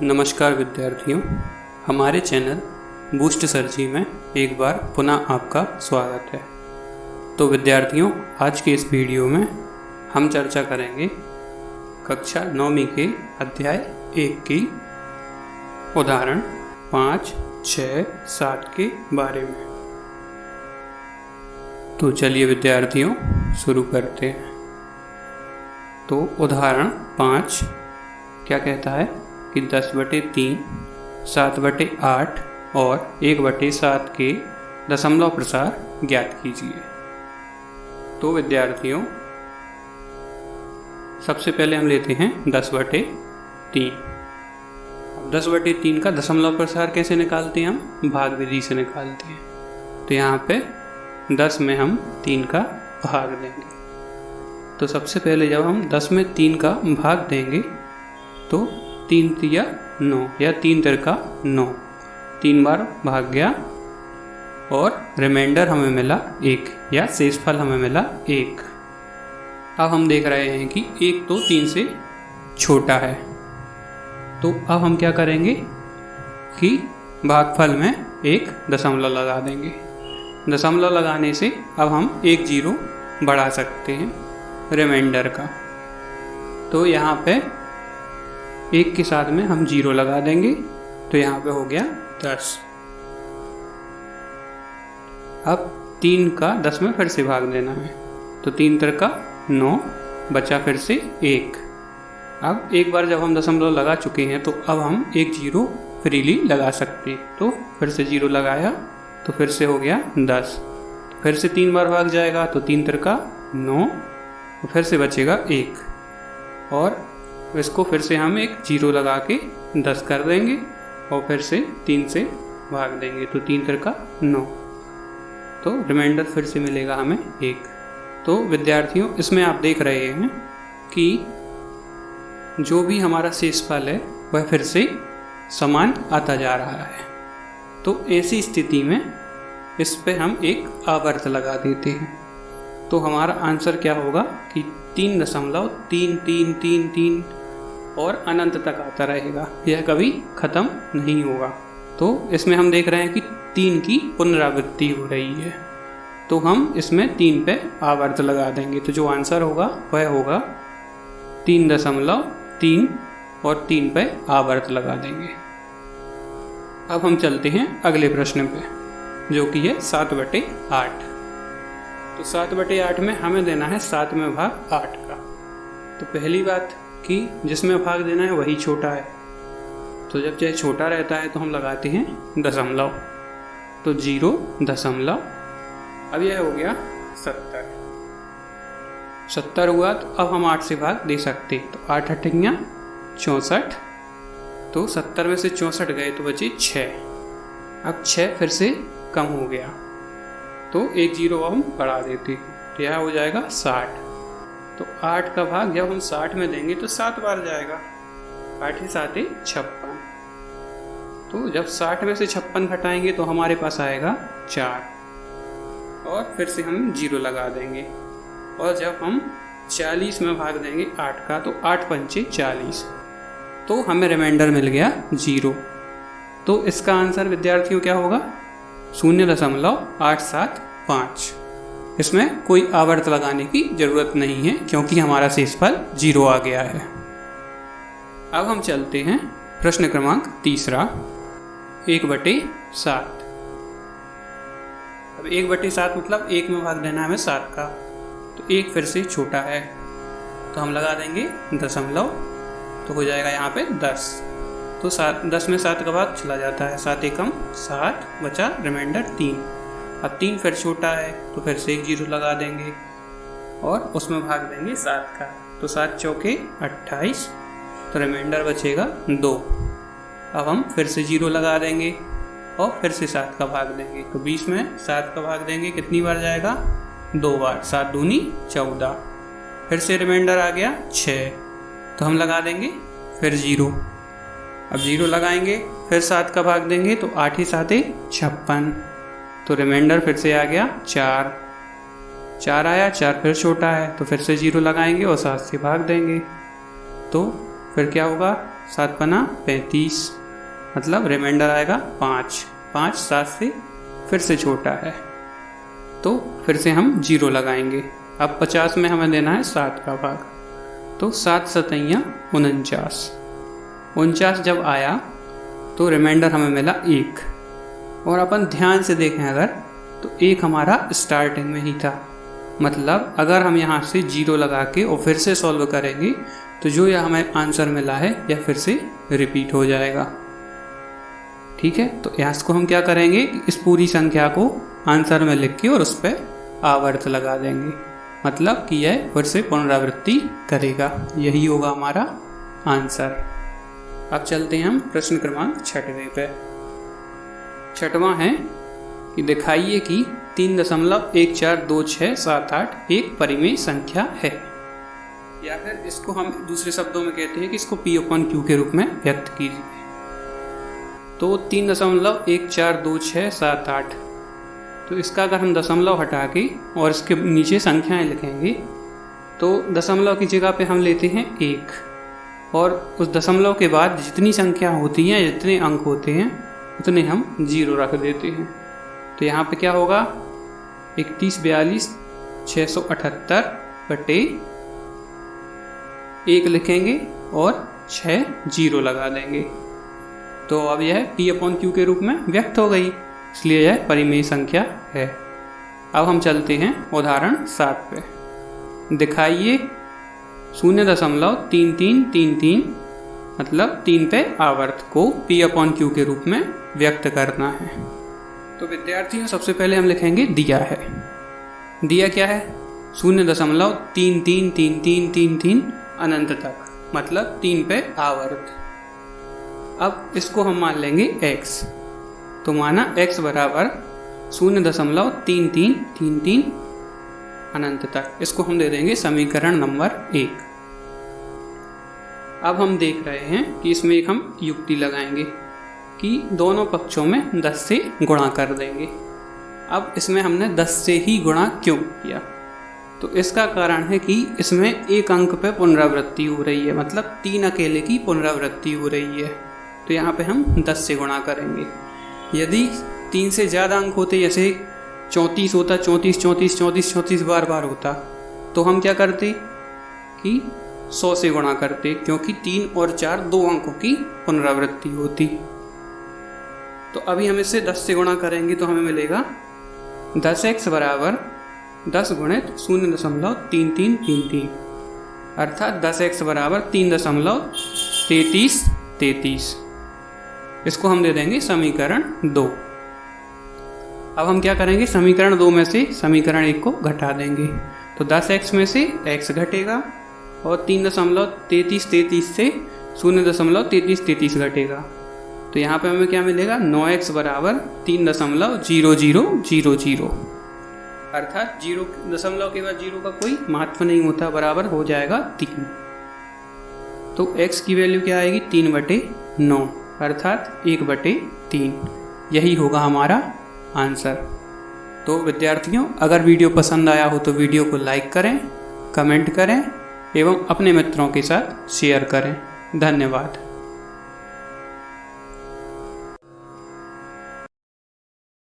नमस्कार विद्यार्थियों, हमारे चैनल बूस्ट सर्जी में एक बार पुनः आपका स्वागत है। तो विद्यार्थियों, आज के इस वीडियो में हम चर्चा करेंगे कक्षा 9वीं के अध्याय 1 की उदाहरण 5, 6, 7 के बारे में। तो चलिए विद्यार्थियों शुरू करते हैं। तो उदाहरण 5 क्या कहता है कि 10/3, 7/8 और 1/7 के दशमलव प्रसार ज्ञात कीजिए। तो विद्यार्थियों, सबसे पहले हम लेते हैं 10/3। 10/3 का दशमलव प्रसार कैसे निकालते हैं? हम भाग विधि से निकालते हैं। तो यहाँ पे 10 में हम 3 का भाग देंगे। तो सबसे पहले जब हम 10 में 3 का भाग देंगे तो 3 तिया 9 या 3 तिरका 9, 3 बार भाग गया और रिमाइंडर हमें मिला 1 या शेषफल हमें मिला 1। अब हम देख रहे हैं कि 1 तो 3 से छोटा है। तो अब हम क्या करेंगे कि भागफल में एक दशमलव लगा देंगे। दशमलव लगाने से अब हम एक 0 बढ़ा सकते हैं रिमाइंडर का। तो यहाँ पे 1 के साथ में हम 0 लगा देंगे। तो यहाँ पे हो गया 10। अब 3 का 10 में फिर से भाग देना है। तो 3 तिरका 9, बचा फिर से 1। अब एक बार जब हम दशमलव लगा चुके हैं तो अब हम एक 0 फ्रीली लगा सकते हैं। तो फिर से 0 लगाया तो फिर से हो गया 10। फिर से 3 बार भाग जाएगा तो 3 तिरका 9, तो फिर से बचेगा 1 और इसको फिर से हम एक 0 लगा के 10 कर देंगे और फिर से 3 से भाग देंगे। तो 3 तिरका 9, तो रिमाइंडर फिर से मिलेगा हमें 1। तो विद्यार्थियों, इसमें आप देख रहे हैं कि जो भी हमारा शेषफल है वह फिर से समान आता जा रहा है। तो ऐसी स्थिति में इस पे हम एक आवर्त लगा देते हैं। तो हमारा आंसर क्या होगा कि 3.333 और अनंत तक आता रहेगा, यह कभी ख़त्म नहीं होगा। तो इसमें हम देख रहे हैं कि 3 की पुनरावृत्ति हो रही है। तो हम इसमें 3 पे आवर्त लगा देंगे। तो जो आंसर होगा वह होगा 3.3 और 3 पे आवर्त लगा देंगे। अब हम चलते हैं अगले प्रश्न पे, जो कि है 7/8। तो 7/8 में हमें देना है 7 में भाग 8 का। तो पहली बात कि जिसमें भाग देना है वही छोटा है। तो जब चाहे छोटा रहता है तो हम लगाते हैं दशमलव। तो 0 दशमलव, अब यह हो गया 70 हुआ। तो अब हम 8 से भाग दे सकते हैं। तो 8 अठियाँ 64। तो 70 में से 64 गए तो बचे 6। अब 6 फिर से कम हो गया तो एक 0 हम बढ़ा देते हैं। तो यह हो जाएगा 60। तो 8 का भाग जब हम 60 में देंगे तो 7 बार जाएगा। 8 ही 7 56। तो जब 60 में से 56 घटाएंगे तो हमारे पास आएगा 4 और फिर से हम 0 लगा देंगे। और जब हम 40 में भाग देंगे 8 का तो 8 पंचे 40, तो हमें रिमाइंडर मिल गया 0। तो इसका आंसर विद्यार्थियों क्या होगा? 0.875। इसमें कोई आवर्त लगाने की जरूरत नहीं है क्योंकि हमारा शेषफल 0 आ गया है। अब हम चलते हैं प्रश्न क्रमांक 3, 1/7। अब 1/7 मतलब 1 में भाग देना है हमें 7 का। तो 1 फिर से छोटा है तो हम लगा देंगे दशमलव। तो हो जाएगा यहाँ पे 10। तो 10 में 7 का भाग चला जाता है। 7 एकम 7, बचा रिमाइंडर 3। अब 3 फिर छोटा है तो फिर से एक 0 लगा देंगे और उसमें भाग देंगे 7 का। तो 7 चौके 28, तो रिमाइंडर बचेगा 2। अब हम फिर से 0 लगा देंगे और फिर से 7 का भाग देंगे। तो 20 में 7 का भाग देंगे, कितनी बार जाएगा? 2 बार। 7 दूनी 14। फिर से रिमाइंडर आ गया 6। तो हम लगा देंगे फिर 0। अब 0 लगाएंगे, फिर 7 का भाग देंगे तो 8 ही 7 56। तो रिमाइंडर फिर से आ गया 4 आया। 4 फिर छोटा है तो फिर से 0 लगाएंगे और 7 से भाग देंगे। तो फिर क्या होगा, 7 पना 35, मतलब रिमाइंडर आएगा 5। 5 7 से फिर से छोटा है, तो फिर से हम 0 लगाएंगे। अब 50 में हमें देना है 7 का भाग, तो 7 सतैया 49। 49 जब आया तो रिमाइंडर हमें मिला 1। और अपन ध्यान से देखें अगर, तो 1 हमारा स्टार्टिंग में ही था, मतलब अगर हम यहाँ से 0 लगा के और फिर से सॉल्व करेंगे तो जो यह हमें आंसर मिला है यह फिर से रिपीट हो जाएगा। ठीक है, तो इसको हम क्या करेंगे, इस पूरी संख्या को आंसर में लिख के और उस पर आवर्त लगा देंगे, मतलब कि यह फिर से पुनरावृत्ति करेगा। यही होगा हमारा आंसर। अब चलते हैं हम प्रश्न क्रमांक 6वें पे। 6वां है कि दिखाइए कि 3.142678 एक परिमेय संख्या है, या फिर इसको हम दूसरे शब्दों में कहते हैं कि इसको P/Q के रूप में व्यक्त कीजिए। तो 3.142678, तो इसका अगर हम दशमलव हटा के और इसके नीचे संख्याएं लिखेंगे तो दशमलव की जगह पे हम लेते हैं 1, और उस दशमलव के बाद जितनी संख्या होती हैं, जितने अंक होते हैं, उतने हम 0 रख देते हैं। तो यहाँ पे क्या होगा, 3142,678 बटे 1 लिखेंगे और 6 0 लगा देंगे। तो अब यह P/Q के रूप में व्यक्त हो गई, इसलिए यह परिमेय संख्या है। अब हम चलते हैं उदाहरण 7 पे। दिखाइए 0.3333, मतलब 3 पे आवर्त को P/Q के रूप में व्यक्त करना है। तो विद्यार्थियों, सबसे पहले हम लिखेंगे दिया है। दिया क्या है, 0.333333 अनंत तक, मतलब 3 पे आवर्त। अब इसको हम मान लेंगे x, तो माना x बराबर 0.3333 अनंत तक। इसको हम दे देंगे समीकरण नंबर 1। अब हम देख रहे हैं कि इसमें एक हम युक्ति लगाएंगे कि दोनों पक्षों में 10 से गुणा कर देंगे। अब इसमें हमने 10 से ही गुणा क्यों किया, तो इसका कारण है कि इसमें एक अंक पे पुनरावृत्ति हो रही है, मतलब 3 अकेले की पुनरावृत्ति हो रही है। तो यहाँ पे हम 10 से गुणा करेंगे। यदि 3 से ज़्यादा अंक होते, जैसे 34 होता, 34 34 34 34 बार बार होता, तो हम क्या करते कि 100 से गुणा करते, क्योंकि 3 और 4 2 अंकों की पुनरावृत्ति होती। तो अभी हम इससे 10 से गुणा करेंगे तो हमें मिलेगा 10x बराबर 10 गुणित 0.3333, अर्थात 10x बराबर 3.3333। इसको हम दे देंगे समीकरण 2। अब हम क्या करेंगे, समीकरण 2 में से समीकरण 1 को घटा देंगे, तो 10x में से x घटेगा और 3.3333 से 0.3333 घटेगा। तो यहाँ पे हमें क्या मिलेगा, 9x बराबर 3.0000, अर्थात 0 दशमलव के बाद 0 का कोई महत्व नहीं होता, बराबर हो जाएगा 3। तो x की वैल्यू क्या आएगी, 3/9, अर्थात 1/3। यही होगा हमारा आंसर। तो विद्यार्थियों, अगर वीडियो पसंद आया हो तो वीडियो को लाइक करें, कमेंट करें एवं अपने मित्रों के साथ शेयर करें। धन्यवाद।